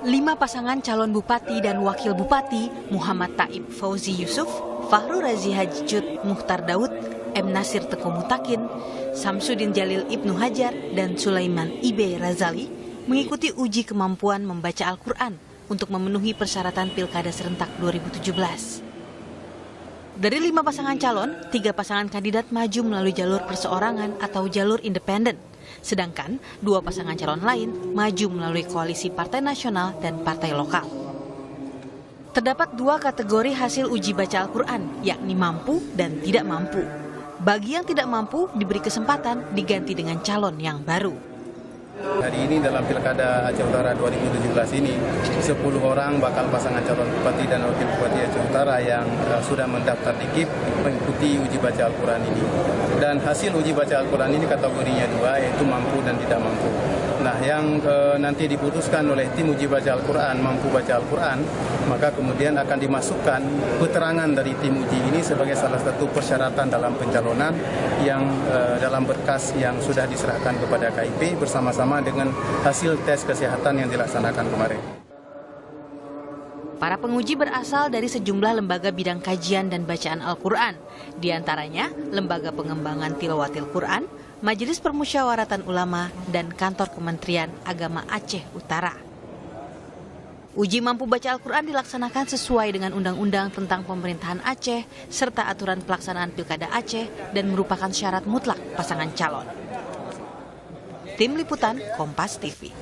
5 pasangan calon bupati dan wakil bupati Muhammad Taib Fauzi Yusuf, Fahru Razi Haji Cut Mukhtar Daud, M. Nasir Teko Mutakin, Samsudin Jalil Ibnu Hajar, dan Sulaiman Ibe Razali mengikuti uji kemampuan membaca Al-Quran untuk memenuhi persyaratan Pilkada Serentak 2017. Dari 5 pasangan calon, 3 pasangan kandidat maju melalui jalur perseorangan atau jalur independen. Sedangkan 2 pasangan calon lain maju melalui koalisi partai nasional dan partai lokal. Terdapat 2 kategori hasil uji baca Al-Quran, yakni mampu dan tidak mampu. Bagi yang tidak mampu diberi kesempatan diganti dengan calon yang baru. Hari ini dalam Pilkada Aceh Utara 2017 ini, 10 orang bakal pasangan calon bupati dan wakil bupati Aceh Utara yang sudah mendaftar di KIP mengikuti uji baca Al-Quran ini. Dan hasil uji baca Al-Quran ini kategorinya 2, yaitu mampu dan tidak mampu. Nah, yang nanti diputuskan oleh tim uji baca Al-Quran, mampu baca Al-Quran, maka kemudian akan dimasukkan keterangan dari tim uji ini sebagai salah satu persyaratan dalam pencalonan yang dalam berkas yang sudah diserahkan kepada KIP bersama-sama dengan hasil tes kesehatan yang dilaksanakan kemarin. Para penguji berasal dari sejumlah lembaga bidang kajian dan bacaan Al-Quran, di antaranya Lembaga Pengembangan Tilawatil Quran, Majelis Permusyawaratan Ulama, dan Kantor Kementerian Agama Aceh Utara. Uji mampu baca Al-Quran dilaksanakan sesuai dengan Undang-Undang tentang Pemerintahan Aceh serta aturan pelaksanaan Pilkada Aceh dan merupakan syarat mutlak pasangan calon. Tim Liputan Kompas TV.